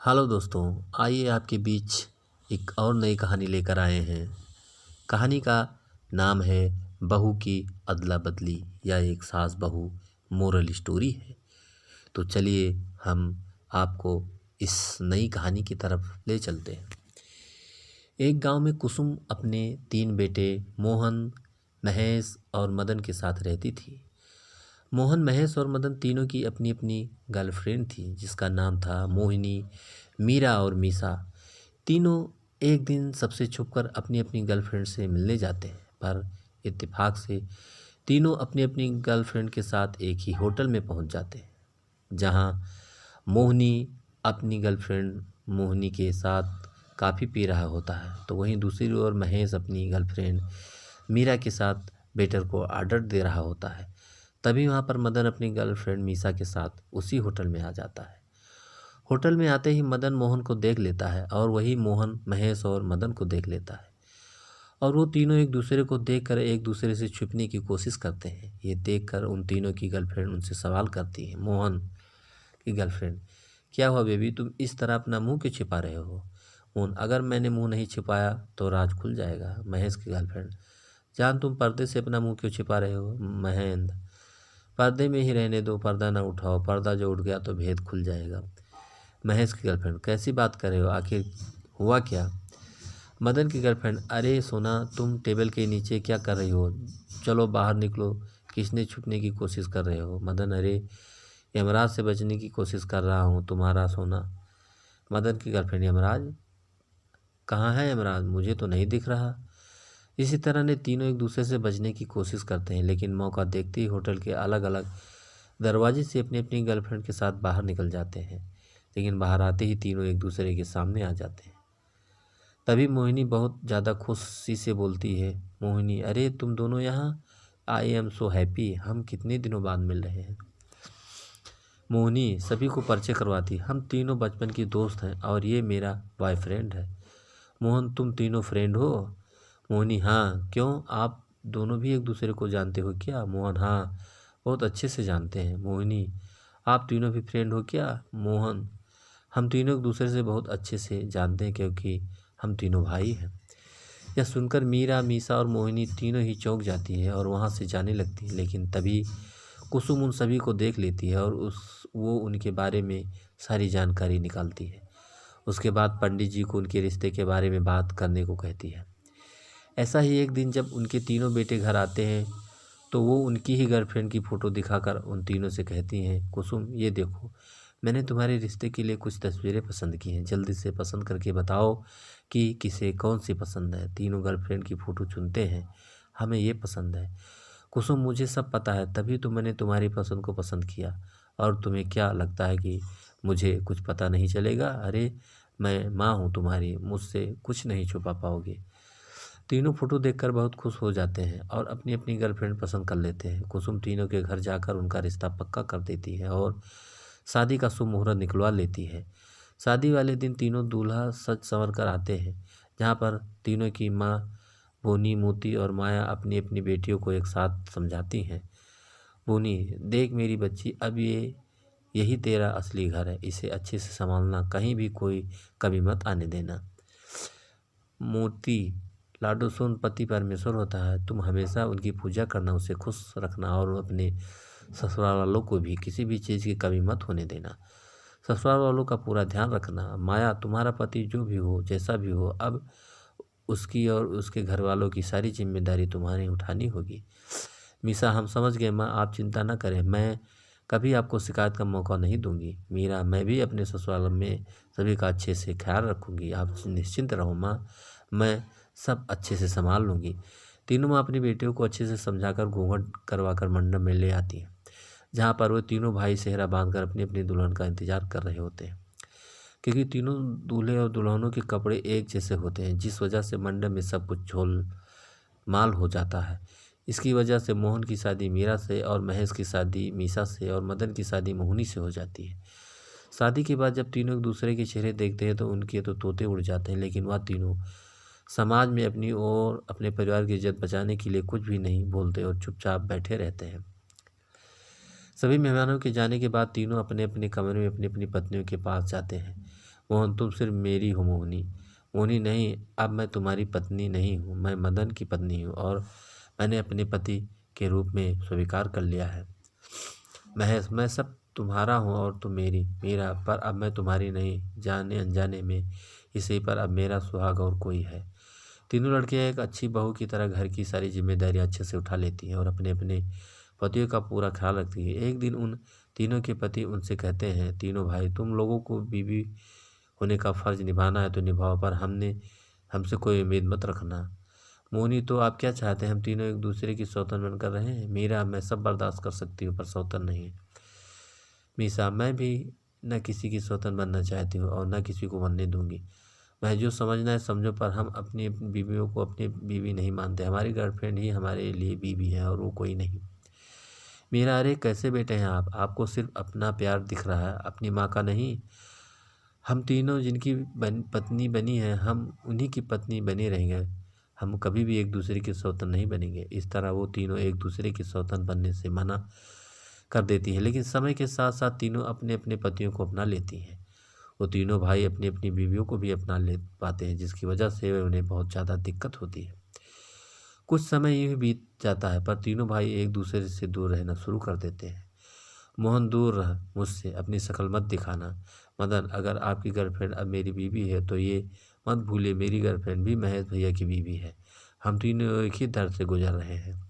Hello दोस्तों, आइए आपके बीच एक और नई कहानी लेकर आए हैं। कहानी का नाम है बहू की अदला बदली या एक सास बहू मोरल स्टोरी है। तो चलिए हम आपको इस नई कहानी की तरफ ले चलते हैं। एक गांव में कुसुम अपने 3 बेटे मोहन, महेश और मदन के साथ रहती थी। मोहन, महेश और मदन तीनों की अपनी अपनी गर्लफ्रेंड थी जिसका नाम था मोहिनी, मीरा और मीसा। तीनों एक दिन सबसे छुपकर अपनी अपनी गर्लफ्रेंड से मिलने जाते हैं, पर इत्तेफाक से तीनों अपनी अपनी गर्लफ्रेंड के साथ एक ही होटल में पहुंच जाते हैं, जहां मोहिनी अपनी गर्लफ्रेंड मोहिनी के साथ काफ़ी पी रहा होता है, तो वहीं दूसरी ओर महेश अपनी गर्लफ्रेंड मीरा के साथ वेटर को ऑर्डर दे रहा होता है। तभी वहाँ पर मदन अपनी गर्लफ्रेंड मीसा के साथ उसी होटल में आ जाता है। होटल में आते ही मदन मोहन को देख लेता है और वही मोहन महेश और मदन को देख लेता है, और वो तीनों एक दूसरे को देखकर एक दूसरे से छुपने की कोशिश करते हैं। ये देखकर उन तीनों की गर्लफ्रेंड उनसे सवाल करती है। मोहन की गर्लफ्रेंड, क्या हुआ बेबी, तुम इस तरह अपना मुंह क्यों छिपा रहे हो? मोहन, अगर मैंने मुंह नहीं छिपाया तो राज खुल जाएगा। महेश की गर्लफ्रेंड, जान तुम पर्दे से अपना मुंह क्यों छिपा रहे हो? महेंद्र, पर्दे में ही रहने दो, पर्दा ना उठाओ, पर्दा जो उठ गया तो भेद खुल जाएगा। महेश की गर्लफ्रेंड, कैसी बात कर रहे हो, आखिर हुआ क्या? मदन की गर्लफ्रेंड, अरे सोना, तुम टेबल के नीचे क्या कर रही हो? चलो बाहर निकलो, किसने छुपने की कोशिश कर रहे हो? मदन, अरे यमराज से बचने की कोशिश कर रहा हूँ तुम्हारा सोना। मदन की गर्लफ्रेंड, यमराज? कहाँ है यमराज, मुझे तो नहीं दिख रहा। इसी तरह ने तीनों एक दूसरे से बचने की कोशिश करते हैं, लेकिन मौका देखते ही होटल के अलग अलग दरवाजे से अपनी अपनी गर्लफ्रेंड के साथ बाहर निकल जाते हैं। लेकिन बाहर आते ही तीनों एक दूसरे के सामने आ जाते हैं। तभी मोहिनी बहुत ज़्यादा खुशी से बोलती है। मोहिनी, अरे तुम दोनों यहाँ, आई एम सो हैप्पी, हम कितने दिनों बाद मिल रहे हैं। मोहिनी सभी को परिचय करवाती, हम तीनों बचपन की दोस्त हैं और ये मेरा बॉयफ्रेंड है। मोहन, तुम तीनों फ्रेंड हो? मोहिनी, हाँ, क्यों, आप दोनों भी एक दूसरे को जानते हो क्या? मोहन, हाँ, बहुत अच्छे से जानते हैं। मोहिनी, आप तीनों भी फ्रेंड हो क्या? मोहन, हम तीनों एक दूसरे से बहुत अच्छे से जानते हैं क्योंकि हम तीनों भाई हैं। यह सुनकर मीरा, मीसा और मोहिनी तीनों ही चौंक जाती है और वहाँ से जाने लगती है, लेकिन तभी कुसुम उन सभी को देख लेती है और वो उनके बारे में सारी जानकारी निकालती है। उसके बाद पंडित जी को उनके रिश्ते के बारे में बात करने को कहती है। ऐसा ही एक दिन जब उनके तीनों बेटे घर आते हैं, तो वो उनकी ही गर्लफ्रेंड की फ़ोटो दिखाकर उन तीनों से कहती हैं, कुसुम, ये देखो, मैंने तुम्हारे रिश्ते के लिए कुछ तस्वीरें पसंद की हैं, जल्दी से पसंद करके बताओ कि किसे कौन सी पसंद है। तीनों गर्लफ्रेंड की फ़ोटो चुनते हैं। हमें ये पसंद है। कुसुम, मुझे सब पता है, तभी तो मैंने तुम्हारी पसंद को पसंद किया, और तुम्हें क्या लगता है कि मुझे कुछ पता नहीं चलेगा? अरे मैं माँ हूँ तुम्हारी, मुझसे कुछ नहीं छुपा पाओगे। तीनों फोटो देखकर बहुत खुश हो जाते हैं और अपनी अपनी गर्लफ्रेंड पसंद कर लेते हैं। कुसुम तीनों के घर जाकर उनका रिश्ता पक्का कर देती है और शादी का शुभ मुहूर्त निकलवा लेती है। शादी वाले दिन तीनों दूल्हा सज संवर कर आते हैं, जहाँ पर तीनों की माँ बोनी, मोती और माया अपनी अपनी बेटियों को एक साथ समझाती हैं। बोनी, देख मेरी बच्ची, अब यही तेरा असली घर है, इसे अच्छे से संभालना, कहीं भी कोई कभी मत आने देना। मोती, लाडो सुन, पति परमेश्वर होता है, तुम हमेशा उनकी पूजा करना, उसे खुश रखना और अपने ससुराल वालों को भी किसी भी चीज़ की कमी मत होने देना। ससुराल वालों का पूरा ध्यान रखना। माया, तुम्हारा पति जो भी हो, जैसा भी हो, अब उसकी और उसके घर वालों की सारी जिम्मेदारी तुम्हारी उठानी होगी। मीसा, हम समझ गए माँ, आप चिंता न करें, मैं कभी आपको शिकायत का मौका नहीं दूंगी। मीरा, मैं भी अपने ससुराल में सभी का अच्छे से ख्याल रखूंगी, आप निश्चिंत रहो माँ, मैं सब अच्छे से संभाल लूँगी। तीनों माँ अपनी बेटियों को अच्छे से समझाकर घूंघट करवाकर मंडप में ले आती हैं, जहाँ पर वो तीनों भाई सेहरा बांधकर अपनी अपनी दुल्हन का इंतजार कर रहे होते हैं। क्योंकि तीनों दूल्हे और दुल्हनों के कपड़े एक जैसे होते हैं, जिस वजह से मंडप में सब कुछ झोल माल हो जाता है। इसकी वजह से मोहन की शादी मीरा से और महेश की शादी मीसा से और मदन की शादी मोहिनी से हो जाती है। शादी के बाद जब तीनों एक दूसरे के चेहरे देखते हैं तो उनके तो तोते उड़ जाते हैं, लेकिन वह तीनों समाज में अपनी और अपने परिवार की इज्जत बचाने के लिए कुछ भी नहीं बोलते और चुपचाप बैठे रहते हैं। सभी मेहमानों के जाने के बाद तीनों अपने अपने कमरे में अपनी अपनी पत्नियों के पास जाते हैं। मोहन तुम सिर्फ मेरी हो मोहिनी। मोहिनी नहीं, अब मैं तुम्हारी पत्नी नहीं हूँ, मैं मदन की पत्नी हूँ और मैंने अपने पति के रूप में स्वीकार कर लिया है। महेश मैं सब तुम्हारा हूँ और तुम मेरा, पर अब मैं तुम्हारी नहीं, जाने अनजाने में इसी पर अब मेरा सुहाग और कोई है। तीनों लड़कियां एक अच्छी बहू की तरह घर की सारी जिम्मेदारी अच्छे से उठा लेती हैं और अपने अपने पतियों का पूरा ख्याल रखती है। एक दिन उन तीनों के पति उनसे कहते हैं, तीनों भाई तुम लोगों को बीवी होने का फ़र्ज निभाना है तो निभाओ, पर हमसे कोई उम्मीद मत रखना। मोनी तो आप क्या चाहते हैं, हम तीनों एक दूसरे की सौतन बनकर रहे हैं। मीरा मैं सब बर्दाश्त कर सकती हूँ पर सौतन नहीं। मीसा मैं भी न किसी की सौतन बनना चाहती हूँ और न किसी को बनने दूंगी। मैं जो समझना है समझो, पर हम अपनी अपनी बीवियों को अपनी बीवी नहीं मानते। हमारी गर्लफ्रेंड ही हमारे लिए बीवी है और वो कोई नहीं। मीरा अरे कैसे बेटे हैं आप, आपको सिर्फ अपना प्यार दिख रहा है, अपनी माँ का नहीं। हम तीनों जिनकी पत्नी बनी है हम उन्हीं की पत्नी बने रहेंगे, हम कभी भी एक दूसरे की सौतन नहीं बनेंगे। इस तरह वो तीनों एक दूसरे की सौतन बनने से मना कर देती हैं, लेकिन समय के साथ साथ तीनों अपने अपने पतियों को अपना लेती हैं। वो तीनों भाई अपनी अपनी बीवियों को भी अपना ले पाते हैं, जिसकी वजह से उन्हें बहुत ज़्यादा दिक्कत होती है। कुछ समय यूँ ही बीत जाता है पर तीनों भाई एक दूसरे से दूर रहना शुरू कर देते हैं। मोहन दूर रह मुझसे, अपनी शक्ल मत दिखाना। मदन अगर आपकी गर्लफ्रेंड अब मेरी बीवी है तो ये मत भूलिए मेरी गर्लफ्रेंड भी महेश भैया की बीवी है, हम तीनों एक ही दर्द से गुजर रहे हैं।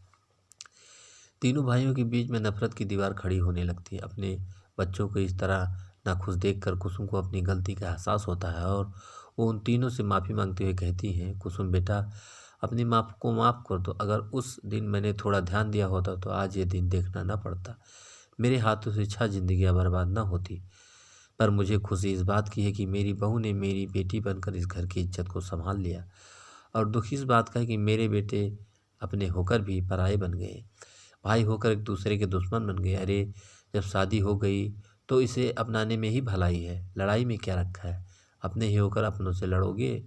तीनों भाइयों के बीच में नफरत की दीवार खड़ी होने लगती है। अपने बच्चों को इस तरह नाखुश देखकर कुसुम को अपनी गलती का एहसास होता है और वो उन तीनों से माफ़ी मांगते हुए कहती हैं, कुसुम बेटा अपनी माँ को माफ़ कर दो, अगर उस दिन मैंने थोड़ा ध्यान दिया होता तो आज ये दिन देखना ना पड़ता, मेरे हाथों से 6 जिंदगियाँ बर्बाद ना होती। पर मुझे खुशी इस बात की है कि मेरी बहू ने मेरी बेटी बनकर इस घर की इज्जत को संभाल लिया, और दुख इस बात का है कि मेरे बेटे अपने होकर भी पराये बन गए, भाई होकर एक दूसरे के दुश्मन बन गए। अरे जब शादी हो गई तो इसे अपनाने में ही भलाई है, लड़ाई में क्या रखा है, अपने ही होकर अपनों से लड़ोगे।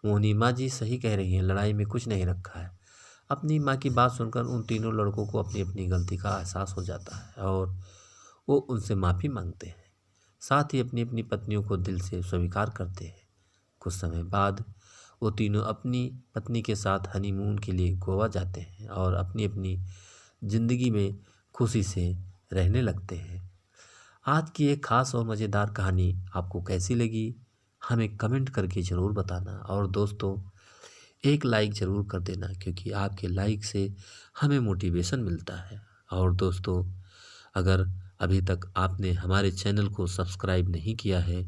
मोहनी माँ जी सही कह रही हैं, लड़ाई में कुछ नहीं रखा है। अपनी माँ की बात सुनकर उन तीनों लड़कों को अपनी अपनी गलती का एहसास हो जाता है और वो उनसे माफ़ी मांगते हैं, साथ ही अपनी अपनी पत्नियों को दिल से स्वीकार करते हैं। कुछ समय बाद वो तीनों अपनी पत्नी के साथ हनीमून के लिए गोवा जाते हैं और अपनी अपनी ज़िंदगी में खुशी से रहने लगते हैं। आज की एक ख़ास और मज़ेदार कहानी आपको कैसी लगी हमें कमेंट करके ज़रूर बताना, और दोस्तों एक लाइक ज़रूर कर देना क्योंकि आपके लाइक से हमें मोटिवेशन मिलता है। और दोस्तों अगर अभी तक आपने हमारे चैनल को सब्सक्राइब नहीं किया है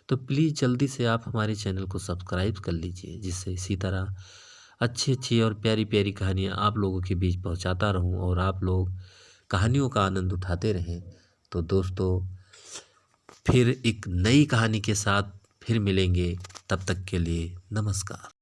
तो प्लीज़ जल्दी से आप हमारे चैनल को सब्सक्राइब कर लीजिए, जिससे इसी तरह अच्छी अच्छी और प्यारी प्यारी कहानियाँ आप लोगों के बीच पहुँचाता रहूँ और आप लोग कहानियों का आनंद उठाते रहें। तो दोस्तों फिर एक नई कहानी के साथ फिर मिलेंगे, तब तक के लिए नमस्कार।